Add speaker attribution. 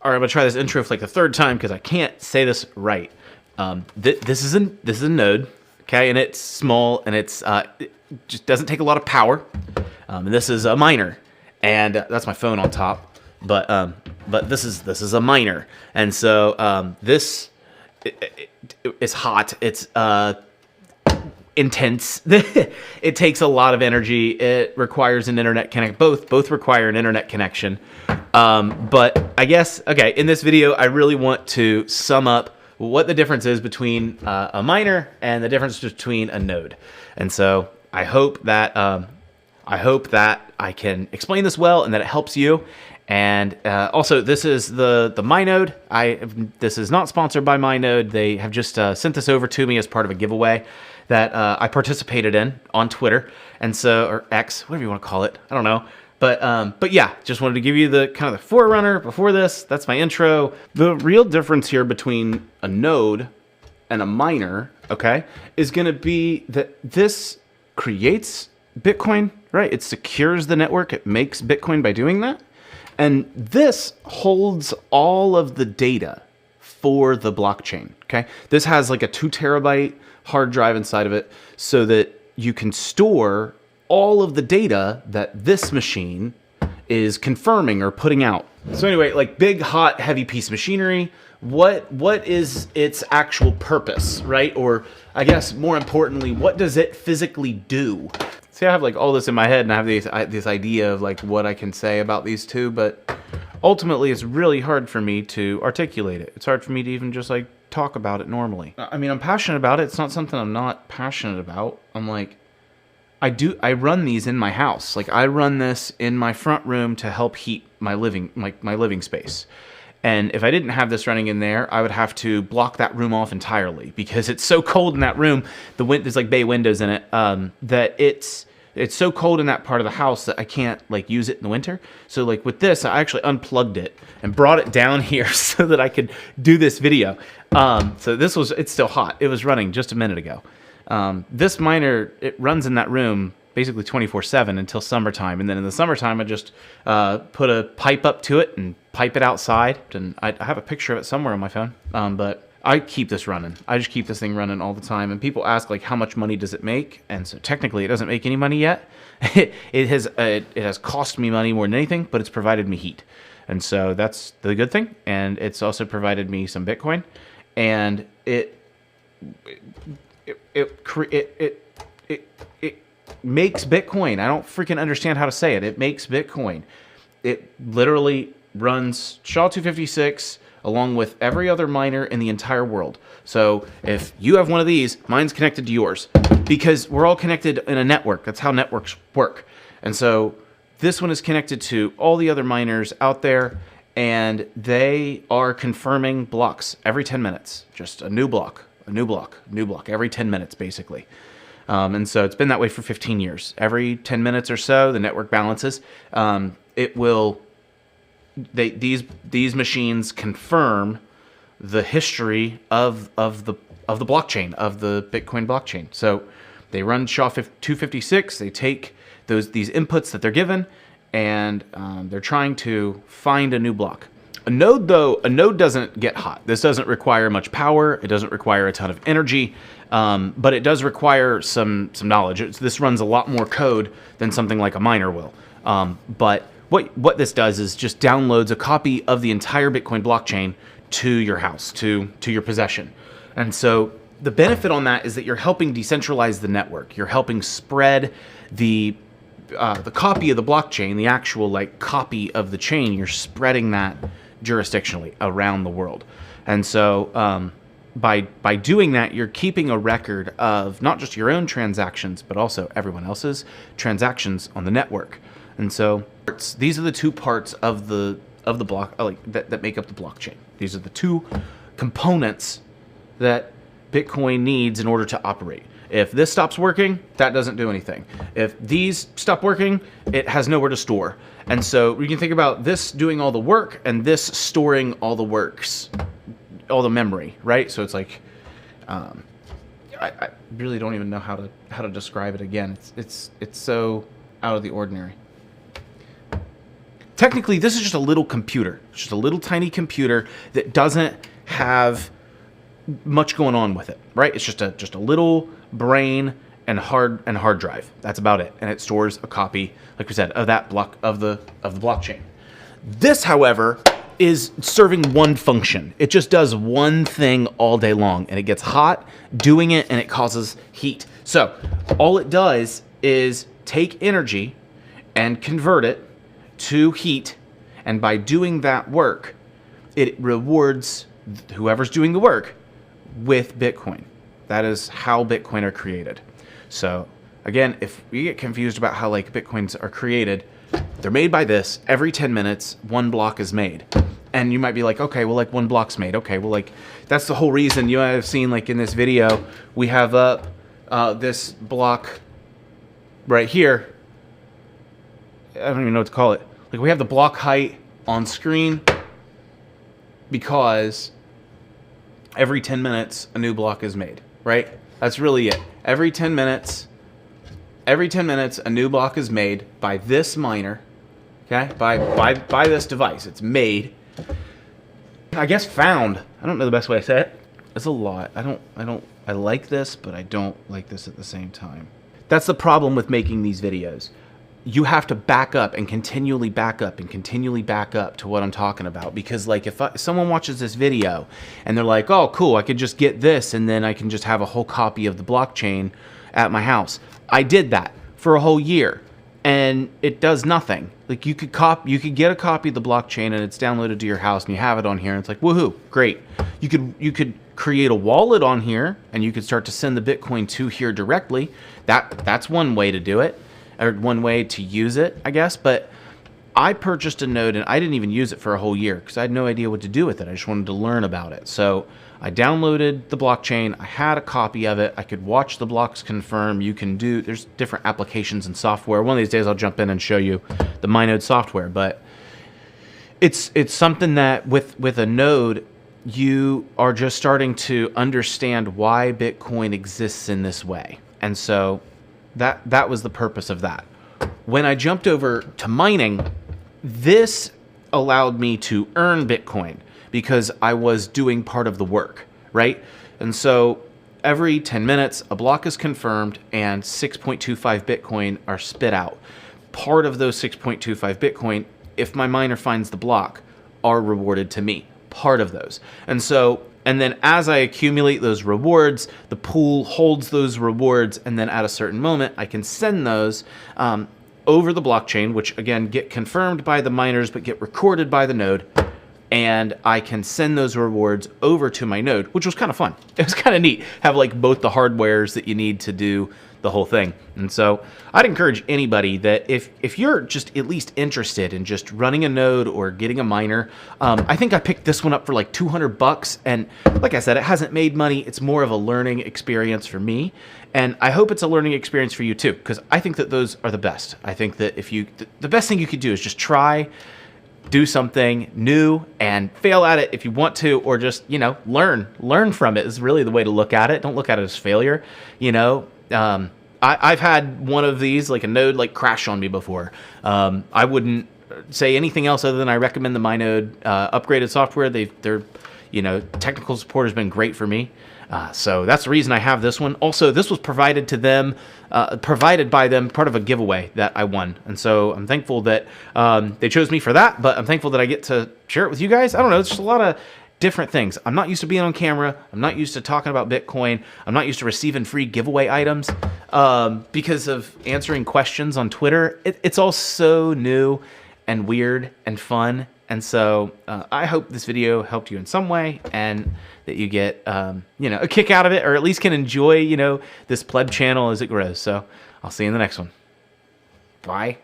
Speaker 1: All right, I'm gonna try this intro for like the third time because I can't say this right. This is a node, okay, and it's small and it just doesn't take a lot of power. And this is a miner, and that's my phone on top. But this is a miner, and so this it's hot. It's intense. It takes a lot of energy. It requires an internet connect. Both require an internet connection. But I guess, okay, in this video, I really want to sum up what the difference is between a miner and the difference between a node. And so I hope that I can explain this well and that it helps you. And also, this is the MyNode. This is not sponsored by MyNode. They have just sent this over to me as part of a giveaway that I participated in on Twitter, and so, or X, whatever you want to call it. I don't know. But yeah, just wanted to give you the kind of the forerunner before this. That's my intro. The real difference here between a node and a miner, okay, is going to be that this creates Bitcoin, right? It secures the network. It makes Bitcoin by doing that. And this holds all of the data for the blockchain, okay? This has like a 2 terabyte hard drive inside of it so that you can store all of the data that this machine is confirming or putting out. So anyway, like big, hot, heavy piece of machinery, what is its actual purpose, right? Or I guess more importantly, what does it physically do? See, I have like all this in my head and I have this idea of like what I can say about these two, but ultimately it's really hard for me to articulate it. It's hard for me to even just like talk about it normally. I mean, I'm passionate about it. It's not something I'm not passionate about. I'm like, I run these in my house. Like I run this in my front room to help heat my living space. And if I didn't have this running in there, I would have to block that room off entirely because it's so cold in that room. There's like bay windows in it, that it's so cold in that part of the house that I can't like use it in the winter. So like with this, I actually unplugged it and brought it down here so that I could do this video. So it's still hot. It was running just a minute ago. This miner, it runs in that room basically 24/7 until summertime. And then in the summertime, I just put a pipe up to it and pipe it outside. And I have a picture of it somewhere on my phone. But I keep this running. I just keep this thing running all the time. And people ask like, how much money does it make? And so technically it doesn't make any money yet. It has cost me money more than anything, but it's provided me heat. And so that's the good thing. And it's also provided me some Bitcoin. And it makes Bitcoin. I don't freaking understand how to say it. It makes Bitcoin. It literally runs SHA-256 along with every other miner in the entire world. So if you have one of these, mine's connected to yours because we're all connected in a network. That's how networks work. And so this one is connected to all the other miners out there, and they are confirming blocks every 10 minutes. Just a new block, a new block, a new block every 10 minutes, basically. And so it's been that way for 15 years. Every 10 minutes or so, the network balances. These machines confirm the history of the blockchain, of the Bitcoin blockchain. So they run SHA-256. They take these inputs that they're given, and they're trying to find a new block. A node doesn't get hot. This doesn't require much power. It doesn't require a ton of energy, but it does require some knowledge. This runs a lot more code than something like a miner will. But what this does is just downloads a copy of the entire Bitcoin blockchain to your house, to your possession. And so the benefit on that is that you're helping decentralize the network. You're helping spread the copy of the blockchain, the actual like copy of the chain. You're spreading that jurisdictionally around the world. And so by doing that, you're keeping a record of not just your own transactions, but also everyone else's transactions on the network. And so these are the two parts of the block that make up the blockchain. These are the two components that Bitcoin needs in order to operate. If this stops working, that doesn't do anything. If these stop working, it has nowhere to store. And so we can think about this doing all the work and this storing all the works, all the memory, right? So it's like, I really don't even know how to describe it again. It's so out of the ordinary. technically this is just a little computer. It's just a little tiny computer that doesn't have much going on with it, right? It's just a little brain and hard drive. That's about it. And it stores a copy, like we said, of that block of the blockchain. This, however, is serving one function. It just does one thing all day long, and it gets hot doing it, and it causes heat. So all it does is take energy and convert it to heat, and by doing that work, it rewards whoever's doing the work with Bitcoin. That is how Bitcoin are created. So again, if you get confused about how like Bitcoins are created, they're made by this. Every 10 minutes, one block is made. And you might be like, okay, well, like one block's made. Okay, well, like that's the whole reason you might have seen like in this video, we have up this block right here. I don't even know what to call it. Like we have the block height on screen because every 10 minutes, a new block is made, right? That's really it. Every 10 minutes, a new block is made by this miner, okay? By this device. It's made. I guess found. I don't know the best way to say it. It's a lot. I like this, but I don't like this at the same time. That's the problem with making these videos. You have to back up and continually back up and continually back up to what I'm talking about. Because like if someone watches this video and they're like, oh, cool, I could just get this and then I can just have a whole copy of the blockchain at my house. I did that for a whole year and it does nothing. Like you could get a copy of the blockchain and it's downloaded to your house and you have it on here and it's like, woohoo, great. You could create a wallet on here and you could start to send the Bitcoin to here directly. That's one way to do it. Or one way to use it, I guess. But I purchased a node and I didn't even use it for a whole year because I had no idea what to do with it. I just wanted to learn about it. So I downloaded the blockchain. I had a copy of it. I could watch the blocks confirm. There's different applications and software. One of these days I'll jump in and show you the MyNode software. But it's something that with a node, you are just starting to understand why Bitcoin exists in this way. And so that was the purpose of that. When I jumped over to mining, this allowed me to earn Bitcoin because I was doing part of the work, right? And so every 10 minutes, a block is confirmed and 6.25 Bitcoin are spit out. Part of those 6.25 Bitcoin, if my miner finds the block, are rewarded to me. Part of those. And then as I accumulate those rewards, the pool holds those rewards, and then at a certain moment, I can send those over the blockchain, which again get confirmed by the miners, but get recorded by the node, and I can send those rewards over to my node, which was kind of fun. It was kind of neat, have like both the hardwares that you need to do the whole thing. And so I'd encourage anybody that if you're just at least interested in just running a node or getting a miner, I think I picked this one up for like $200. And like I said, it hasn't made money. It's more of a learning experience for me. And I hope it's a learning experience for you too, because I think that those are the best. I think that the best thing you could do is just try, do something new and fail at it if you want to, or just, learn from it is really the way to look at it. Don't look at it as failure, I've had one of these, like a node, like crash on me before. I wouldn't say anything else other than I recommend the MyNode upgraded software. Their technical support has been great for me. So that's the reason I have this one. Also, this was provided by them, part of a giveaway that I won. And so I'm thankful that they chose me for that, but I'm thankful that I get to share it with you guys. I don't know, it's just a lot of different things. I'm not used to being on camera. I'm not used to talking about Bitcoin. I'm not used to receiving free giveaway items because of answering questions on Twitter. It's all so new and weird and fun. And so I hope this video helped you in some way and that you get, a kick out of it, or at least can enjoy, this pleb channel as it grows. So I'll see you in the next one. Bye.